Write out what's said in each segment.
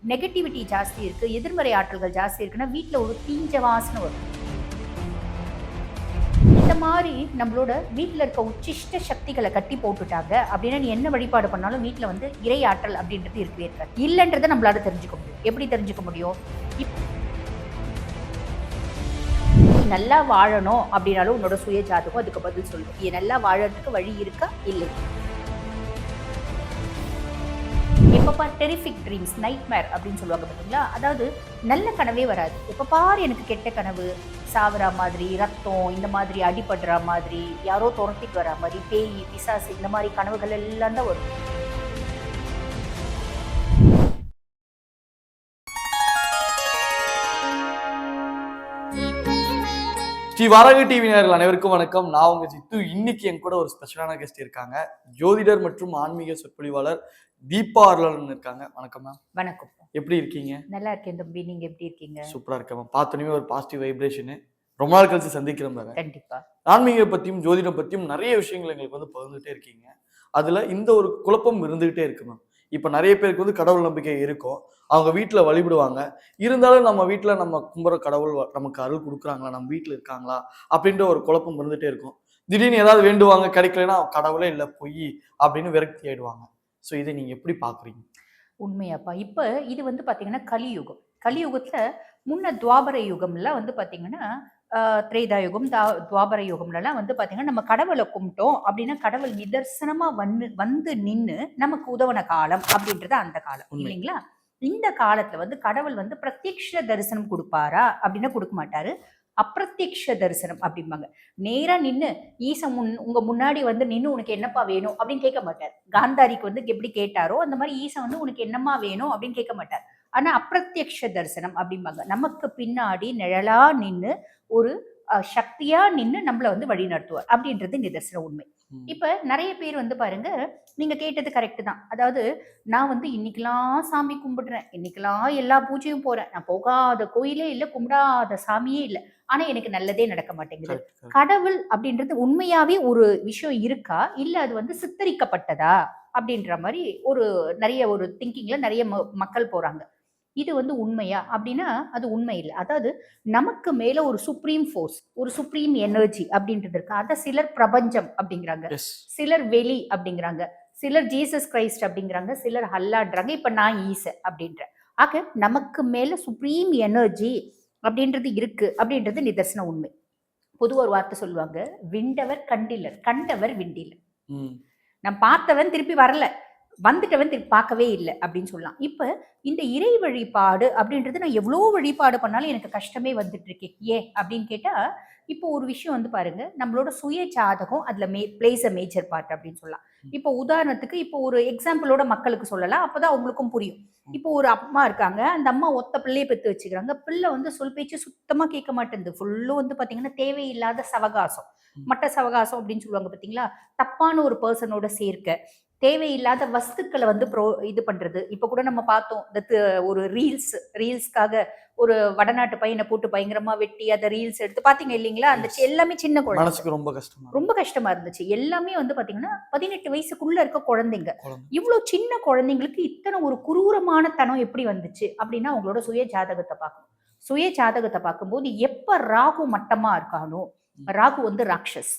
Negativity ஜாஸ்தி இருக்கு, எதிர்மறை ஆற்றல்கள் ஜாஸ்தி இருக்குன்னா வீட்டில் ஒரு தீஞ்ச வாசனை வரும். இந்த மாதிரி நம்மளோட வீட்டில் இருக்க உச்சிஷ்ட சக்திகளை கட்டி போட்டுட்டாங்க அப்படின்னா நீ என்ன வழிபாடு பண்ணாலும் வீட்டில் வந்து இறை ஆற்றல் அப்படின்றது இருக்கவே இருக்காது. இல்லைன்றதை நம்மளால தெரிஞ்சுக்க முடியும். எப்படி தெரிஞ்சுக்க முடியும்? நல்லா வாழணும் அப்படின்னாலும் உன்னோட சுய ஜாதகம் அதுக்கு பதில் சொல்லும். நீ நல்லா வாழறதுக்கு வழி இருக்கா இல்லை. எப்போ பார் டெரிஃபிக் ட்ரீம்ஸ், நைட்மேர் அப்படின்னு சொல்லுவாங்க பார்த்தீங்களா? அதாவது நல்ல கனவே வராது. எப்போ பார் எனக்கு கெட்ட கனவு, சாவரா மாதிரி, ரத்தம் இந்த மாதிரி அடிபடுற மாதிரி, யாரோ துரத்திட்டு வரா மாதிரி, பேய் பிசாசு இந்த மாதிரி கனவுகள் எல்லாம் தான் வரும். ஸ்ரீ வாராகி டிவி நேயர்கள் அனைவருக்கும் வணக்கம். நான் உங்க ஜித்து. இன்னைக்கு என் கூட ஒரு ஸ்பெஷலான கெஸ்ட் இருக்காங்க. ஜோதிடர் மற்றும் ஆன்மீக சொற்பொழிவாளர் தீபா அருளன் இருக்காங்க. வணக்கம் மேம். வணக்கம். எப்படி இருக்கீங்க? நல்லா இருக்கேன் தம்பி, நீங்க எப்படி இருக்கீங்க? சூப்பரா இருக்கேன் மேம். பார்த்தோன்னே ஒரு பாசிட்டிவ் வைப்ரேஷன். ரொம்ப நாள் கழிச்சு சந்திக்கிறோம் பாரு. கண்டிப்பா. ஆன்மீக பத்தியும் ஜோதிடம் பத்தியும் நிறைய விஷயங்கள் எங்களுக்கு வந்து பகிர்ந்துட்டே இருக்கீங்க. அதுல இந்த ஒரு குழப்பம் இருந்துகிட்டே இருக்கு மேம். இப்ப நிறைய பேருக்கு வந்து கடவுள் நம்பிக்கை இருக்கும், அவங்க வீட்டுல வழிபடுவாங்க. இருந்தாலும் நம்ம வீட்டுல நம்ம கும்புற கடவுள் நமக்கு அருள் கொடுக்குறாங்களா, நம்ம வீட்டுல இருக்காங்களா அப்படின்ற ஒரு குழப்பம் இருந்துட்டே இருக்கும். திடீர்னு ஏதாவது வேண்டுவாங்க, கிடைக்கலன்னா கடவுளே இல்லை பொய் அப்படின்னு விரக்தி ஆயிடுவாங்க. ஸோ இதை நீங்க எப்படி பாக்குறீங்க? உண்மையாப்பா. இப்ப இது வந்து பாத்தீங்கன்னா கலியுகம். கலியுகத்துல முன்ன துவாபர யுகம்ல வந்து பாத்தீங்கன்னா திரேதா யுகம், துவாபர யுகம்லாம் வந்து பாத்தீங்கன்னா நம்ம கடவுளை கும்பிட்டோம் அப்படின்னா கடவுள் நிதர்சனமா வந்து நின்று நமக்கு உதவன காலம் அப்படின்றது அந்த காலம் இல்லைங்களா? இந்த காலத்துல வந்து கடவுள் வந்து பிரத்யக்ஷ தரிசனம் கொடுப்பாரா அப்படின்னா கொடுக்க மாட்டாரு. அப்பிரத்யக்ஷ தரிசனம் அப்படிம்பாங்க. நேரா நின்று ஈசன் உங்க முன்னாடி வந்து நின்று உனக்கு என்னப்பா வேணும் அப்படின்னு கேட்க மாட்டார். காந்தாரிக்கு வந்து எப்படி கேட்டாரோ அந்த மாதிரி ஈசன் வந்து உனக்கு என்னம்மா வேணும் அப்படின்னு கேட்க மாட்டார். ஆனா அப்பிரத்யக்ஷ தரிசனம் அப்படிம்பாங்க. நமக்கு பின்னாடி நிழலா நின்று ஒரு சக்தியா நின்று நம்மளை வந்து வழி நடத்துவார் அப்படின்றது நிதர்சன உண்மை. இப்ப நிறைய பேர் வந்து பாருங்க, நீங்க கேட்டது கரெக்ட் தான். அதாவது நான் வந்து இன்னைக்கெல்லாம் சாமி கும்பிடுறேன், இன்னைக்கெல்லாம் எல்லா பூஜையும் போறேன், நான் போகாத கோயிலே இல்லை, கும்பிடாத சாமியே இல்லை, ஆனா எனக்கு நல்லதே நடக்க மாட்டேங்குது. கடவுள் அப்படின்றது உண்மையாவே ஒரு விஷயம் இருக்கா, இல்ல அது வந்து சித்தரிக்கப்பட்டதா அப்படின்ற மாதிரி ஒரு நிறைய ஒரு திங்கிங்ல நிறைய மக்கள் போறாங்க. இது வந்து உண்மையா அப்படின்னா அது உண்மை இல்லை. அதாவது நமக்கு மேல ஒரு சுப்ரீம் ஃபோர்ஸ், ஒரு சுப்ரீம் எனர்ஜி அப்படின்றது இருக்கு. அதை சிலர் பிரபஞ்சம் அப்படிங்கிறாங்க, சிலர் வெளி அப்படிங்கிறாங்க, சிலர் ஜீசஸ் கிரைஸ்ட் அப்படிங்கிறாங்க, சிலர் அல்லான்றாங்க. இப்ப நான் ஈச அப்படின்ற. ஆக நமக்கு மேல சுப்ரீம் எனர்ஜி அப்படின்றது இருக்கு அப்படின்றது நிதர்சன உண்மை. பொதுவாக ஒரு வார்த்தை சொல்லுவாங்க, விண்டவர் கண்டிலர், கண்டவர் விண்டிலர். நான் பார்த்தவன் திருப்பி வரல, வந்துட்டவன் திருப்பி பார்க்கவே இல்லை அப்படின்னு சொல்லலாம். இப்ப இந்த இறை வழிபாடு அப்படின்றது நான் எவ்வளோ வழிபாடு பண்ணாலும் எனக்கு கஷ்டமே வந்துட்டு இருக்கேன். ஏன் அப்படின்னு கேட்டா, இப்போ ஒரு விஷயம் வந்து பாருங்க, நம்மளோட சுய ஜாதகம் அதுல பிளேஸ் அ மேஜர் பார்ட் அப்படின்னு சொல்லலாம். இப்போ உதாரணத்துக்கு இப்போ ஒரு எக்ஸாம்பிளோட மக்களுக்கு சொல்லலாம், அப்பதான் அவங்களுக்கும் புரியும். இப்போ ஒரு அம்மா இருக்காங்க, அந்த அம்மா ஒத்த பிள்ளையை பெற்று வச்சுக்கிறாங்க. பிள்ளை வந்து சொல் பேச்சு சுத்தமா கேட்க மாட்டேங்குது. ஃபுல்லும் வந்து பாத்தீங்கன்னா தேவையில்லாத சவகாசம், மட்ட சவகாசம் அப்படின்னு சொல்லுவாங்க பாத்தீங்களா? தப்பான ஒரு பர்சனோட சேர்க்க, தேவையில்லாத வஸ்துக்களை வந்து இது பண்றது. இப்ப கூட நம்ம பார்த்தோம், ஒரு ரீல்ஸ்க்காக ஒரு வடநாட்டு பையனை போட்டு பயங்கரமா வெட்டி அதை ரீல்ஸ் எடுத்து பாத்தீங்க இல்லைங்களா? அந்த எல்லாமே சின்ன குழந்தை, ரொம்ப கஷ்டமா இருந்துச்சு. எல்லாமே வந்து பாத்தீங்கன்னா 18 வயசுக்குள்ள இருக்க குழந்தைங்க. இவ்வளவு சின்ன குழந்தைங்களுக்கு இத்தனை ஒரு குரூரமான தனம் எப்படி வந்துச்சு அப்படின்னா அவங்களோட சுய ஜாதகத்தை பார்க்கணும். சுய ஜாதகத்தை பார்க்கும்போது எப்ப ராகு மட்டமா இருக்கானோ, ராகு வந்து ராட்சஸ்,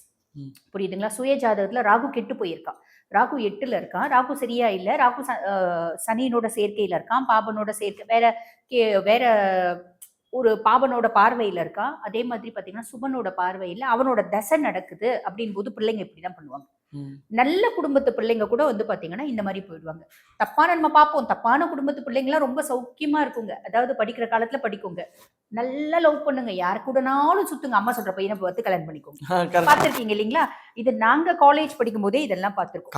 புரியுதுங்களா? சுய ஜாதகத்துல ராகு கெட்டு போயிருக்கான், ராகு 8ல இருக்கான், ராகு சரியா இல்லை, ராகு சனியினோட சேர்க்கையில இருக்கான், பாபனோட சேர்க்கை வேற ஒரு பாபனோட பார்வையில இருக்கான். அதே மாதிரி பாத்தீங்கன்னா சுபனோட பார்வையில அவனோட தசை நடக்குது அப்படின் போது பிள்ளைங்க இப்படிதான் பண்ணுவாங்க. நல்ல குடும்பத்து பிள்ளைங்க கூட வந்து பாத்தீங்கன்னா இந்த மாதிரி போயிடுவாங்க. தப்பான நம்ம பார்ப்போம், தப்பான குடும்பத்து பிள்ளைங்களாம் ரொம்ப சௌக்கியமா இருக்குங்க. அதாவது படிக்கிற காலத்துல படிக்குங்க, நல்லா லவ் பண்ணுங்க, யாரு கூடனாலும் சுத்துங்க, அம்மா சொல்ற பையனை பார்த்து கல்யாணம் பண்ணிக்கோங்க. பார்த்திருக்கீங்க இல்லைங்களா? இது நாங்க காலேஜ் படிக்கும் போதே இதெல்லாம் பார்த்திருக்கோம்.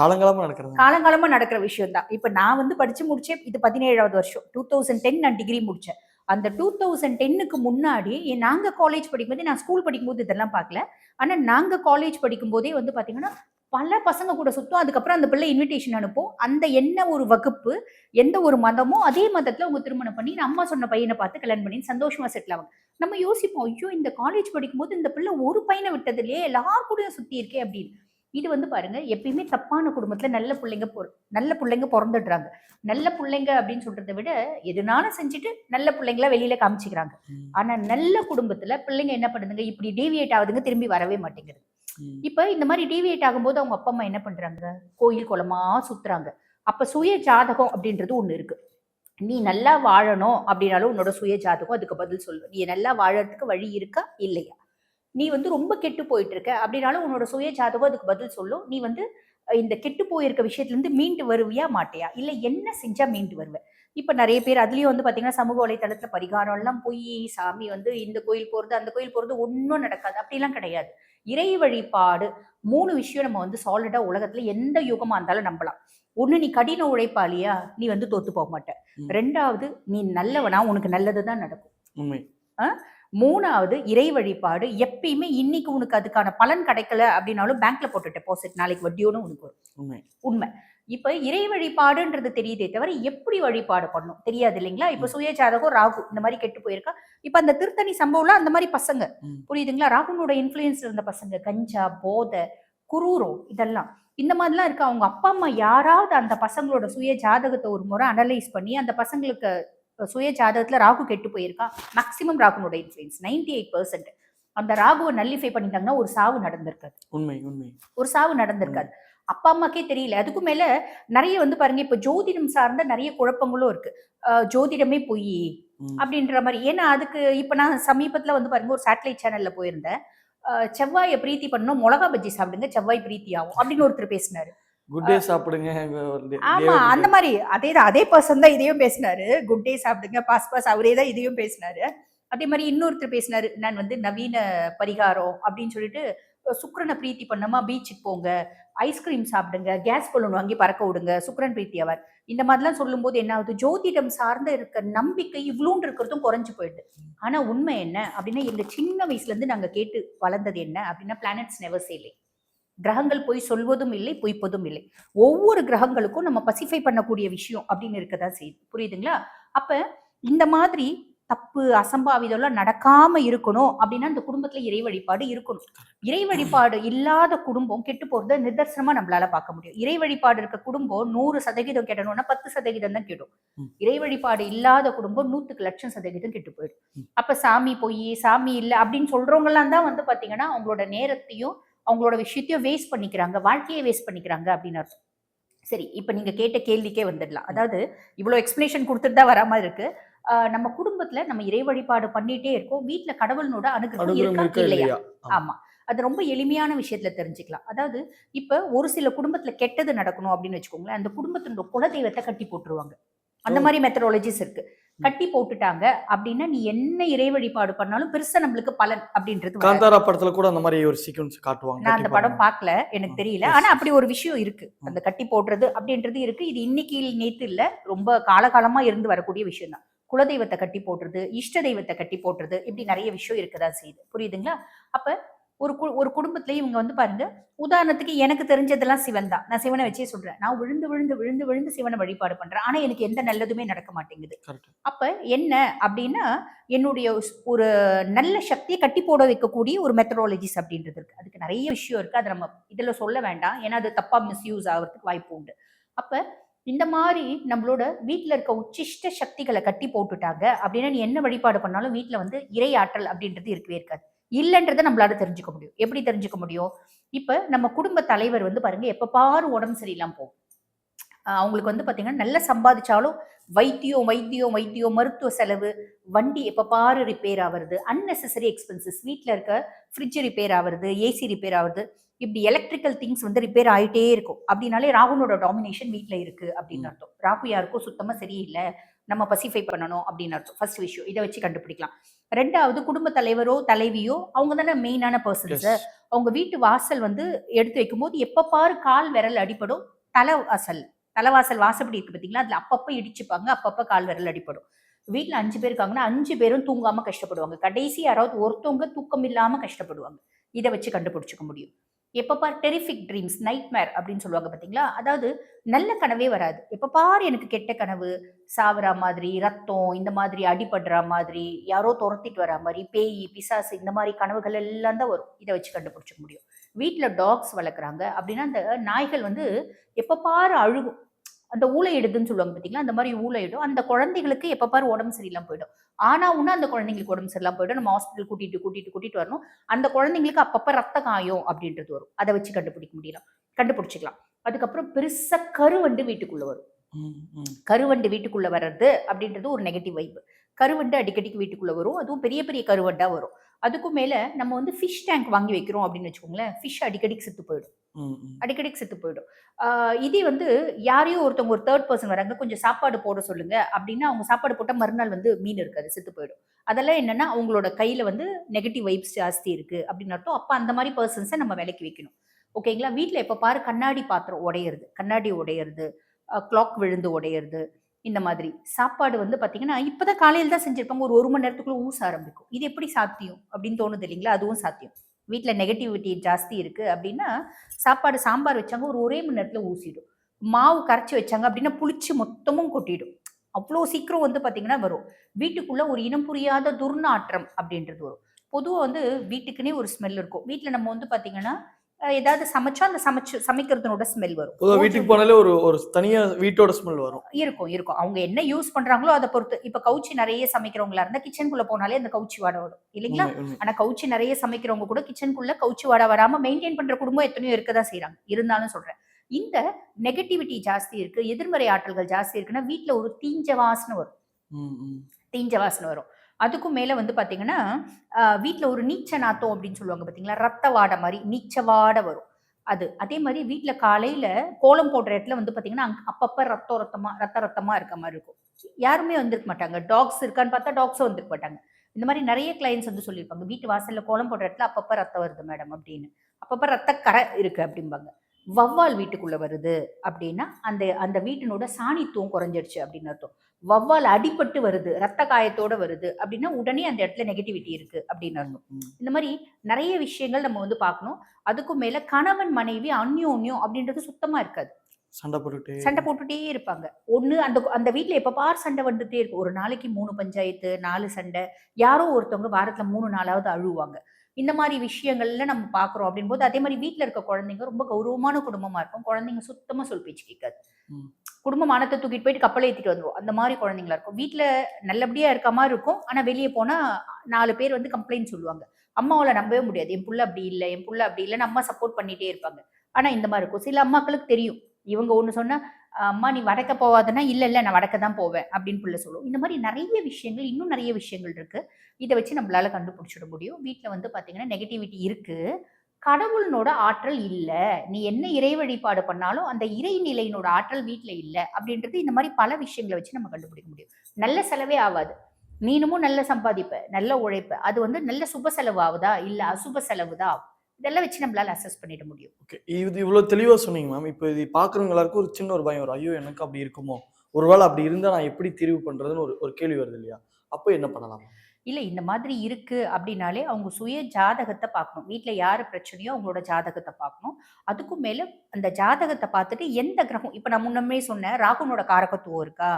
காலங்காலமா நடக்கிற விஷயம் தான். இப்ப நான் வந்து படிச்சு முடிச்சேன், இது 17வது வருஷம், 2010 நான் டிகிரி முடிச்சேன். அந்த 2010க்கு முன்னாடி நாங்க காலேஜ் படிக்கும்போது, நான் ஸ்கூல் படிக்கும்போது இதெல்லாம் பார்க்கல, ஆனா நாங்க காலேஜ் படிக்கும் போதே வந்து பாத்தீங்கன்னா பல பசங்க கூட சுத்தம். அதுக்கப்புறம் அந்த பிள்ளை இன்விடேஷன் அனுப்பும். அந்த என்ன ஒரு வகுப்பு, எந்த ஒரு மதமோ அதே மதத்துல அவங்க திருமணம் பண்ணி அம்மா சொன்ன பையனை பார்த்து கல்யாணம் பண்ணி சந்தோஷமா செட்டில் ஆகும். நம்ம யோசிப்போம், ஐயோ இந்த காலேஜ் படிக்கும்போது இந்த பிள்ளை ஒரு பையனை விட்டது இல்லையே, எல்லாரும் கூட சுத்தி இருக்கே அப்படின்னு. இது வந்து பாருங்க எப்பயுமே தப்பான குடும்பத்துல நல்ல பிள்ளைங்க பிறந்துடுறாங்க. நல்ல பிள்ளைங்க அப்படின்னு சொல்றதை விட எதுனாலும் செஞ்சுட்டு நல்ல பிள்ளைங்களா வெளியில காமிச்சுக்கிறாங்க. ஆனா நல்ல குடும்பத்துல பிள்ளைங்க என்ன பண்ணுதுங்க, இப்படி டீவியேட் ஆகுதுங்க, திரும்பி வரவே மாட்டேங்குது. இப்ப இந்த மாதிரி டீவியேட் ஆகும்போது அவங்க அப்பா அம்மா என்ன பண்றாங்க, கோயில் குளமா சுத்துறாங்க. அப்ப சுய ஜாதகம் அப்படின்றது ஒண்ணு இருக்கு. நீ நல்லா வாழணும் அப்படின்னாலும் உன்னோட சுய ஜாதகம் அதுக்கு பதில் சொல்லு. நீ நல்லா வாழறதுக்கு வழி இருக்கா இல்லையா? நீ வந்து ரொம்ப கெட்டு போயிட்டு இருக்க அப்படின்னாலும் உன்னோட சுய ஜாதகம் அதுக்கு பதில் சொல்லும். நீ வந்து இந்த கெட்டு போயிருக்க விஷயத்துல இருந்து மீண்டு வருவியா மாட்டியா? இல்ல என்ன செஞ்சா மீண்டு வருவ? இப்ப நிறைய பேர் அதுலயும் வந்து பாத்தீங்கன்னா சமூக வலைதளத்துல பரிகாரம் எல்லாம் போய் சாமி வந்து இந்த கோயில் போறது அந்த கோயில் போறது ஒன்னும் நடக்காது. அப்படிலாம் கிடையாது. இறை வழிபாடு 3 விஷயம் நம்ம வந்து சாலிடா உலகத்துல எந்த யுகமா இருந்தாலும் நம்பலாம். ஒண்ணு, நீ கடின உழைப்பாளியா, நீ வந்து தோத்து போக மாட்ட. 2வது, நீ நல்லவனா, உனக்கு நல்லதுதான் நடக்கும். உண்மை. 3வது, இறை வழிபாடு. எப்பயுமே இன்னைக்கு உனக்கு அதுக்கான பலன் கிடைக்கல அப்படின்னாலும் பேங்க்ல போட்ட டெபாசிட் நாளைக்கு வட்டியோட உனக்கு வரும். உண்மை. இப்ப இறை வழிபாடுன்றது தெரியுதே தவிர எப்படி வழிபாடு பண்ணும் தெரியாது இல்லைங்களா? இப்ப சுய ஜாதகம் ராகு இந்த மாதிரி கெட்டு போயிருக்கா. இப்ப அந்த திருத்தணி சம்பவம்லாம் அந்த மாதிரி பசங்க, புரியுதுங்களா? ராகுனோட இன்ஃபுளுயன்ஸ் இருந்த பசங்க, கஞ்சா, போதை, குரூரம், இதெல்லாம் இந்த மாதிரிலாம் இருக்கு. அவங்க அப்பா அம்மா யாராவது அந்த பசங்களோட சுய ஜாதகத்தை ஒரு முறை அனலைஸ் பண்ணி அந்த பசங்களுக்கு சுய ஜாதகத்துல ராகு கெட்டு போயிருக்கா, மேக்சிமம் ராகுனோட இன்ஃபுளுயன்ஸ் 98%. அந்த ராகுவை நல்லிஃபை பண்ணிட்டாங்கன்னா ஒரு சாவு நடந்திருக்காது. உண்மை உண்மை. ஒரு சாவு நடந்திருக்காது. அப்பா அம்மாக்கே தெரியல. அதுக்கும் மேல நிறைய வந்து பாருங்க, இப்ப ஜோதிடம் சார்ந்த நிறைய குழப்பங்களும் இருக்கு. ஜோதிடமே பொய் அப்படின்ற மாதிரி. ஏன்னா அதுக்கு இப்ப நான் சமீபத்துல வந்து பாருங்க ஒரு சேட்டலைட் சேனல்ல போயிருந்தேன். செவ்வாயை பிரீத்தி பண்ணணும், மிளகா பஜ்ஜி சாப்பிடுங்க, செவ்வாய் பிரீத்தி ஆகும் அப்படின்னு ஒருத்தர் பேசினாரு. குட் டே சாப்பிடுங்க. ஆமா, அந்த மாதிரி அதே பர்சன் தான் இதையும் பேசினாரு. குட் டே சாப்பிடுங்க, பாஸ் அவரே தான் இதையும் பேசினாரு. அதே மாதிரி இன்னொருத்தர் பேசினாரு, நான் வந்து நவீன பரிகாரம் அப்படின்னு சொல்லிட்டு சுக்கிரனை பிரீத்தி பண்ணமா பீச்சுக்கு போங்க, ஐஸ்கிரீம் சாப்பிடுங்க, கேஸ் பலூன் வாங்கி பறக்க விடுங்க, சுக்கிரன் பிரீத்தி அவர். இந்த மாதிரிலாம் சொல்லும் போது என்ன ஆகுது, ஜோதிடம் சார்ந்த இருக்க நம்பிக்கை இவ்வளோன்னு இருக்கிறதும் குறைஞ்சு போயிடுது. ஆனா உண்மை என்ன அப்படின்னா, எங்க சின்ன வயசுல இருந்து நாங்க கேட்டு வளர்ந்தது என்ன அப்படின்னா, பிளானட்ஸ் நெவர் சே லே. கிரகங்கள் போய் சொல்வதும் இல்லை, பொய்ப்பதும் இல்லை. ஒவ்வொரு கிரகங்களுக்கும் நம்ம பசிஃபை பண்ணக்கூடிய விஷயம் அப்படின்னு இருக்கதான் செய்யுது. புரியுதுங்களா? அப்ப இந்த மாதிரி தப்பு அசம்பாவிதம் நடக்காம இருக்கணும் அப்படின்னா அந்த குடும்பத்துல இறை வழிபாடு இருக்கணும். இறை வழிபாடு இல்லாத குடும்பம் கெட்டு போறத நிதர்சனமா நம்மளால பார்க்க முடியும். இறை வழிபாடு இருக்க குடும்பம் 100% கெட்டணும்னா 10% தான் கெடும். இறை வழிபாடு இல்லாத குடும்பம் 100% கெட்டு போயிடும். அப்ப சாமி பொய், சாமி இல்லை அப்படின்னு சொல்றவங்க எல்லாம் தான் வந்து பாத்தீங்கன்னா அவங்களோட நேரத்தையும் அவங்களோட விஷயத்தையும் வேஸ்ட் பண்ணிக்கிறாங்க, வாழ்க்கையை வேஸ்ட் பண்ணிக்கிறாங்க அப்படின்னு அர்த்தம். சரி, இப்ப நீங்க கேட்ட கேள்விக்கே வந்துடலாம். அதாவது இவ்வளவு எக்ஸ்பிளேஷன் கொடுத்துட்டு தான் வராம இருக்கு. நம்ம குடும்பத்துல நம்ம இறை வழிபாடு பண்ணிட்டே இருக்கோம். வீட்டுல கடவுளனோட அனுகிரகம் இருக்கா இல்லையா? ஆமா, அது ரொம்ப எளிமையான விஷயத்துல தெரிஞ்சுக்கலாம். அதாவது இப்ப ஒரு சில குடும்பத்துல கெட்டது நடக்கணும் அப்படின்னு வச்சுக்கோங்களேன், அந்த குடும்பத்தினோட குலதெய்வத்தை கட்டி போட்டுருவாங்க. அந்த மாதிரி மெத்தடாலஜிஸ் இருக்கு. கட்டி போட்டுட்டாங்க அப்படின்னா நீ என்ன இறை வழிபாடு பண்ணாலும் பெருசா நம்மளுக்கு பலன் அப்படின்றது. காந்தாரா படத்துல கூட அந்த மாதிரி ஒரு சீக்வென்ஸ் காட்டுவாங்க. நான் அந்த படம் பார்க்கல, எனக்கு தெரியல. ஆனா அப்படி ஒரு விஷயம் இருக்கு, அந்த கட்டி போடுறது அப்படின்றது இருக்கு. இது இன்னைக்கு நேத்து இல்ல, ரொம்ப காலகாலமா இருந்து வரக்கூடிய விஷயம் தான். குலதெய்வத்தை கட்டி போடுறது, இஷ்ட தெய்வத்தை கட்டி போடுறது, இப்படி நிறைய விஷயம் இருக்கதான் செய்யுது. புரியுதுங்களா? அப்ப ஒரு குடும்பத்திலேயே இவங்க வந்து பாருங்க, உதாரணத்துக்கு எனக்கு தெரிஞ்சதெல்லாம் சிவன் தான். நான் சிவனை வச்சே சொல்றேன். நான் விழுந்து விழுந்து விழுந்து விழுந்து சிவனை வழிபாடு பண்றேன். ஆனா எனக்கு எந்த நல்லதுமே நடக்க மாட்டேங்குது. அப்ப என்ன அப்படின்னா, என்னுடைய ஒரு நல்ல சக்தியை கட்டி போட வைக்கக்கூடிய ஒரு மெத்தடாலஜிஸ் அப்படின்றது இருக்கு. அதுக்கு நிறைய விஷயம் இருக்கு. அதை நம்ம இதுல சொல்ல வேண்டாம், ஏன்னா அது தப்பா மிஸ்யூஸ் ஆகிறதுக்கு வாய்ப்பு உண்டு. அப்ப இந்த மாதிரி நம்மளோட வீட்டுல இருக்க உச்சிஷ்ட சக்திகளை கட்டி போட்டுட்டாங்க அப்படின்னா நீ என்ன வழிபாடு பண்ணாலும் வீட்டுல வந்து இறை ஆற்றல் அப்படின்றது இருக்கவே இருக்காது. இல்லைன்றதை நம்மளால தெரிஞ்சுக்க முடியும். எப்படி தெரிஞ்சுக்க முடியும்? இப்ப நம்ம குடும்ப தலைவர் வந்து பாருங்க, எப்ப பாரு உடம்பு சரியில்லாம போகும். அவங்களுக்கு வந்து பாத்தீங்கன்னா நல்லா சம்பாதிச்சாலும் வைத்தியம், மருத்துவ செலவு, வண்டி எப்ப பாரு ரிப்பேர் ஆகுறது, அன்னெசரி எக்ஸ்பென்சஸ், வீட்டுல இருக்க ஃப்ரிட்ஜ் ரிப்பேர் ஆகுறது, ஏசி ரிப்பேர் ஆகுறது, இப்படி எலக்ட்ரிக்கல் திங்ஸ் வந்து ரிப்பேர் ஆயிட்டே இருக்கும். அப்படின்னாலே ராகுனோட டாமினேஷன் வீட்டுல இருக்கு அப்படின்னு அர்த்தம். ராகு யாருக்கும் சுத்தமா சரியில்லை, நம்ம பசிஃபை பண்ணணும் அப்படின்னு அர்த்தம். ஃபர்ஸ்ட் விஷயம் இதை வச்சு கண்டுபிடிக்கலாம். 2வது, குடும்ப தலைவரோ தலைவியோ அவங்க தானே மெயினான பர்சன்ஸ். அவங்க வீட்டு வாசல் வந்து எடுத்து வைக்கும் போது எப்ப பாரு கால் விரல் அடிப்படும். தலைவாசல் வாசப்படி இருக்கு பாத்தீங்களா, அதுல அப்பப்ப இடிச்சுப்பாங்க, அப்பப்ப கால் விரல் அடிப்படும். வீட்டுல 5 பேர் இருக்காங்கன்னா 5 பேரும் தூங்காம கஷ்டப்படுவாங்க. கடைசி யாராவது ஒருத்தவங்க தூக்கம் இல்லாம கஷ்டப்படுவாங்க. இதை வச்சு கண்டுபிடிச்சுக்க முடியும். எப்ப பார் டெரிஃபிக் ட்ரீம்ஸ், நைட்மேர் அப்படின்னு சொல்லுவாங்க பார்த்தீங்களா? அதாவது நல்ல கனவே வராது. எப்ப பாரு எனக்கு கெட்ட கனவு, சாவுறா மாதிரி, ரத்தம் இந்த மாதிரி அடிபடுறா மாதிரி, யாரோ தொரத்திட்டு வரா மாரி, பேய், பிசாசு இந்த மாரி கனவுகள் எல்லாம் தான் வரும். இத வச்சு கண்டுபிடிச்சுக்க முடியும். வீட்ல டாக்ஸ் வளர்க்குறாங்க அப்படின்னா, அந்த நாய்கள் வந்து எப்ப பாரு அழுகும். அந்த ஊளையிடுதுன்னு சொல்லுவாங்க பார்த்தீங்களா? அந்த மாரி ஊளையிடும். அந்த குழந்தைகளுக்கு எப்ப பாரு உடம்பு சரியில்லாம போயிடும். ஆனா உன்னா அந்த குழந்தைங்களுக்கு உடம்பு சரியில்லாம போயிடும். நம்ம ஹாஸ்பிட்டல் கூட்டிட்டு வரணும். அந்த குழந்தைங்களுக்கு அப்பப்ப ரத்த காயம் அப்படின்றது வரும். அத வச்சு கண்டுபிடிச்சுக்கலாம். அதுக்கப்புறம் பெருசா கருவண்டு வீட்டுக்குள்ள வரும். ம், ம். கருவண்டு வீட்டுக்குள்ள வர்றது அப்படின்றது ஒரு நெகட்டிவ் வைப். கருவண்டு அடிக்கடிக்கு வீட்டுக்குள்ள வரும். அதுவும் பெரிய பெரிய கருவண்டா வரும். அதுக்கும் மேல நம்ம வந்து ஃபிஷ் டேங்க் வாங்கி வைக்கிறோம் அப்படின்னு வச்சுக்கோங்களேன். ஃபிஷ் அடிக்கடிக்கு செத்து போயிடும். ம், ம். அடிக்கடிக்கு செத்து போயிடும். இதே வந்து யாரையோ ஒருத்தவங்க ஒரு தேர்ட் பெர்சன் வராங்க, கொஞ்சம் சாப்பாடு போட சொல்லுங்க அப்படின்னா, அவங்க சாப்பாடு போட்டா மறுநாள் வந்து மீன் இருக்காது, செத்து போயிடும். அதெல்லாம் என்னன்னா, அவங்களோட கையில வந்து நெகட்டிவ் வைப்ஸ் ஜாஸ்தி இருக்கு அப்படின்னு அர்த்தம். அப்ப அந்த மாரி பெர்சன்ஸ நம்ம விலக்கி வைக்கணும். ஓகேங்களா? வீட்ல எப்ப பாரு கண்ணாடி பாத்திரம் உடையறது, கண்ணாடி உடையறது, கிளாக் விழுந்து உடையறது, இந்த மாதிரி. சாப்பாடு வந்து பார்த்தீங்கன்னா, இப்பதான் காலையில தான் செஞ்சிருப்பாங்க. ஒரு 1 மணி நேரத்துக்குள்ள ஊச ஆரம்பிக்கும். இது எப்படி சாத்தியம்? அப்படின்னு தோணுது இல்லைங்களா? அதுவும் சாத்தியம். வீட்ல நெகட்டிவிட்டி ஜாஸ்தி இருக்கு அப்படின்னா, சாப்பாடு சாம்பார் வச்சாங்க ஒரே மணி நேரத்துல ஊசிடும். மாவு கரைச்சு வச்சாங்க அப்படின்னா, புளிச்சு மொத்தமும் கொட்டிடும். அவ்ளோ சீக்கிரம் வந்து பார்த்தீங்கன்னா வரும். வீட்டுக்குள்ள ஒரு இனம் புரியாத துர்நாற்றம் அப்படின்றது வரும். பொதுவா வந்து வீட்டுக்குன்னே ஒரு ஸ்மெல் இருக்கும். வீட்ல நம்ம வந்து பார்த்தீங்கன்னா, ஏதாவது சமைச்சா அந்த சமைக்கிறதனோட ஸ்மெல் வரும். பொதுவா வீட்டுக்கு போனாலே ஒரு ஒரு தனியா வீட்டோட ஸ்மெல் வரும். இருக்கும். அவங்க என்ன யூஸ் பண்றாங்களோ அத பொறுத்து. இப்ப கவுச்சி நெறைய சமைக்கிறவங்களா இருந்தா கிச்சனுக்குள்ள போனாலே அந்த கவுச்சி வாடை வரும். இல்லைங்களா? உண்மை, உண்மை. ஆனா கவுச்சி நெறைய சமைக்கிறவங்க கூட கிச்சனுக்குள்ள கவுச்சி வாடை வராம மெயின்டெயின் பண்ற குடும்பம் எத்தனையோ இருக்க தான் செய்றாங்க. இருந்தாலும் சொல்றேன். இந்த நெகட்டிவிட்டி ஜாஸ்தி இருக்கு. எதிர்மறை ஆற்றல்கள் ஜாஸ்தி இருக்குன்னா, வீட்ல ஒரு தீஞ்ச வாசனை வரும். ம், ம். தீஞ்ச வாசனை வரும். அதுக்கும் மேல வந்து பார்த்தீங்கன்னா, வீட்ல ஒரு நீச்ச நாத்தம் அப்படின்னு சொல்லுவாங்க பார்த்தீங்களா? ரத்த வாடை மாரி நீச்ச வாடை வரும். அது. அதே மாரி வீட்ல காலையில கோலம் போடுற இடத்துல வந்து பார்த்தீங்கன்னா, அப்பப்ப ரத்தமா இருக்க மாரி இருக்கும். யாருமே வந்திருக்க மாட்டாங்க. டாக்ஸ் இருக்கான்னு பார்த்தா டாக்ஸும் வந்திருக்க மாட்டாங்க. இந்த மாரி நெறைய கிளையண்ட்ஸ் வந்து சொல்லியிருப்பாங்க. வீட்டு வாசல்ல கோலம் போடுற இடத்துல அப்பப்ப ரத்தம் வருது மேடம் அப்படின்னு. அப்பப்ப ரத்த கறை இருக்கு அப்படிம்பாங்க. வௌவால் வீட்டுக்குள்ள வருது அப்படின்னா, அந்த அந்த வீட்டினோட சாணித்துவம் குறைஞ்சிருச்சு அப்படின்னு அர்த்தம். வௌவால் அடிபட்டு வருது, ரத்த காயத்தோட வருது அப்படின்னா, உடனே அந்த இடத்துல நெகட்டிவிட்டி இருக்கு அப்படின்னு அர்த்தம். ம். இந்த மாரி நெறைய விஷயங்கள் நம்ம வந்து பார்க்கணும். அதுக்கும் மேல கணவன், மனைவி அந்யோன்யம் அப்படின்றது சுத்தமா இருக்காது. சண்டை போட்டுட்டே. சண்டை போட்டுட்டே இருப்பாங்க. ஒண்ணு அந்த அந்த வீட்ல எப்ப பார் சண்டை வந்துட்டே இருக்கும். ஒரு நாளைக்கு 3 பஞ்சாயத்து, 4 சண்டை. யாரோ ஒருத்தவங்க வாரத்துல 3 நாளாவது அழுவாங்க. இந்த மாரி விஷயங்கள்ல நம்ம பார்க்குறோம் அப்படின்போது, அதே மாரி வீட்ல இருக்க குழந்தைங்க ரொம்ப கௌரவமான குடும்பமா இருக்கும். குழந்தைங்க சுத்தமா சொல் பேச்சு கேட்காது. ம். குடும்ப மானத்த தூக்கிட்டு போயிட்டு கப்பல் ஏத்திட்டு வந்துரும். அந்த மாரி குழந்தைங்களா இருக்கும். வீட்ல நல்லபடியா இருக்க மாரி இருக்கும். ஆனா வெளிய போனா 4 பேர் வந்து கம்ப்ளைண்ட் சொல்லுவாங்க. அம்மாவால நம்பவே முடியாது. என் புள்ள அப்படி இல்ல, என் புள்ள அப்படி இல்லன்னு அம்மா சப்போர்ட் பண்ணிட்டே இருப்பாங்க. ஆனா இந்த மாரி இருக்கும். சில அம்மாக்களுக்கு தெரியும். இவங்க ஒண்ணு சொன்னா, "அம்மா நீ வடக்க போவாதன்னா," "இல்ல, இல்ல நான் வடக்க தான் போவேன்." அப்படின்னு புள்ள சொல்லும். இந்த மாரி நெறைய விஷயங்கள், இன்னும் நெறைய விஷயங்கள் இருக்கு. இத வச்சு நம்மளால கண்டுபிடிச்சிட முடியும். வீட்ல வந்து பார்த்தீங்கன்னா, நெகட்டிவிட்டி இருக்கு. கடவுளினோட ஆற்றல் இல்ல. நீ என்ன இறை வழிபாடு பண்ணாலும், அந்த இறைநிலையினோட ஆற்றல் வீட்ல இல்ல. அப்படின்றது இந்த மாரி பல விஷயங்கள வச்சு நம்ம கண்டுபிடிக்க முடியும். நல்ல செலவே ஆவாது. நீனுமும் நல்லா சம்பாதிப்ப, நல்லா உழைப்ப. அது வந்து நல்ல சுப செலவு ஆவுதா? இல்ல அசுப செலவு தான் ஆகும். இதெல்லாம் வச்சு நம்மளால அசஸ் பண்ணிட முடியும். ஓகே. இது இவ்ளோ தெளிவா சொன்னீங்க மேம். இப்ப இது பார்க்குறவங்க எல்லாருக்கும் ஒரு சின்ன ஒரு பயம் வரும். ஐயோ! எனக்கு அப்படி இருக்குமோ? ஒரு வேள அப்படி இருந்தா நான் எப்படி தீர்வு பண்றதுன்னு ஒரு ஒரு கேள்வி வருது இல்லையா? அப்ப என்ன பண்ணலாம்? இல்ல இந்த மாதிரி இருக்கு அப்படின்னாலே, அவங்க சுய ஜாதகத்த பார்க்கணும். வீட்ல யாரு பிரச்சனையோ அவங்களோட ஜாதகத்த பார்க்கணும். அதுக்கும் மேல அந்த ஜாதகத்த பார்த்துட்டு எந்த கிரகம் இப்ப நான் முன்னமே சொன்னேன், ராகுனோட காரகத்துவம் இருக்கா?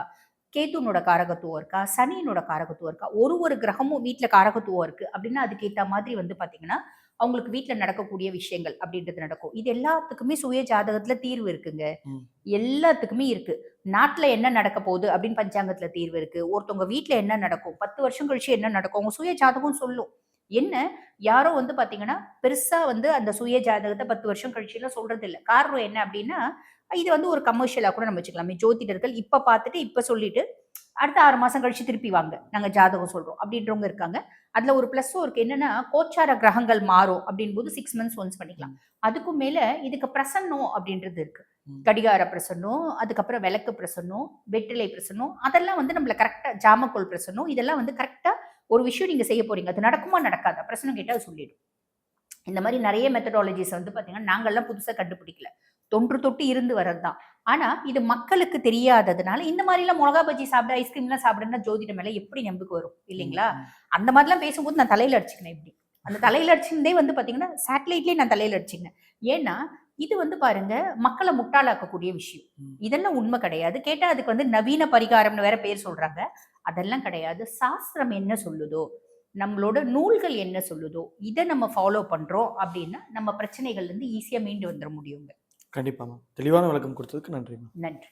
கேதுனோட காரகத்துவம் இருக்கா? சனியினோட காரகத்துவம் இருக்கா? ஒரு கிரகமும் வீட்ல காரகத்துவம் இருக்கு அப்படின்னா, அதுக்கு ஏத்த மாதிரி வந்து பார்த்தீங்கன்னா, அவங்களுக்கு வீட்ல நடக்கக்கூடிய விஷயங்கள் அப்படின்றது நடக்கும். இது எல்லாத்துக்குமே சுய ஜாதகத்துல தீர்வு இருக்குங்க. ம். எல்லாத்துக்குமே இருக்கு. நாட்டுல என்ன நடக்க போகுது அப்படின்னு பஞ்சாங்கத்துல தீர்வு இருக்கு. ஒருத்தவங்க வீட்ல என்ன நடக்கும்? 10 வருஷம் கழிச்சு என்ன நடக்கும்? அவங்க சுய ஜாதகம் சொல்லும். என்ன யாரோ வந்து பாத்தீங்கன்னா, பெருசா வந்து அந்த சுய ஜாதகத்த 10 வருஷம் கழிச்சுலாம் சொல்றது இல்ல. காரணம் என்ன அப்படின்னா, இது வந்து ஒரு கமர்ஷியலா கூட நம்ம வச்சுக்கலாமே. ஜோதிடர்கள் இப்ப பாத்துட்டு, இப்ப சொல்லிட்டு, அடுத்த 6 மாசம் கழிச்சு திருப்பி வாங்க. நாங்க ஜாதகம் சொல்றோம். அப்படின்றவங்க இருக்காங்க. அதுல ஒரு பிளஸ்ஸும் இருக்கு. என்னன்னா, கோச்சார கிரகங்கள் மாறும் அப்படின்போது 6 மந்த்ஸ் ஒன்ஸ் பண்ணிக்கலாம். ம். அதுக்கும் மேல இதுக்கு பிரசன்னம் அப்படின்றது இருக்கு. ம். கடிகார பிரசன்னம், அதுக்கப்புறம் விளக்கு பிரசன்னம், வெற்றிலை பிரசன்னம், அதெல்லாம் வந்து நம்மள கரெக்ட்டா ஜாமக்கோல் பிரசன்னம், இதெல்லாம் வந்து கரெக்ட்டா ஒரு விஷயம் நீங்க செய்ய போறீங்க. அது நடக்குமா? நடக்காதா? பிரசன்னம் கேட்டா அது சொல்லிடும். இந்த மாரி நெறைய மெத்தடாலஜிஸ் வந்து பார்த்தீங்கன்னா, நாங்கலாம் புதுசா கண்டுபிடிக்கல. தொன்று தொட்டு இருந்து வரது தான். ஆனா, இது மக்களுக்கு தெரியாததுனால, இந்த மாரிலாம் மொளகா பஜ்ஜி சாப்பிடு, ஐஸ்கிரீம்லாம் சாப்பிடுன்னா ஜோதிடம் மேல எப்படி நம்பிக்கை வரும்? ம். இல்லைங்களா? ம். அந்த மாரிலாம் பேசும்போது நான் தலையில அடிச்சுக்கினேன் இப்படி. அந்த தலையில அடிச்சுட்டே வந்து பாத்தீங்கன்னா சேட்டலைட்லயே நான் தலையில அடிச்சுக்கினேன். ஏன்னா இது வந்து பாருங்க மக்களை முட்டாளாக்கக்கூடிய விஷயம். இதெல்லாம் உண்மை கிடையாது. கேட்டா அதுக்கு வந்து நவீன பரிகாரம்னு வேற பேர் சொல்றாங்க. அதெல்லாம் கிடையாது. சாஸ்திரம் என்ன சொல்லுதோ, நம்மளோட நூல்கள் என்ன சொல்லுதோ, இதை நம்ம ஃபாலோ பண்றோம் அப்படின்னா நம்ம பிரச்சனைகள்ல இருந்து ஈஸியா மீண்டு வந்துட முடியுங்க. கண்டிப்பா மேம். தெளிவான விளக்கம் கொடுத்ததுக்கு நன்றி மேம். நன்றி.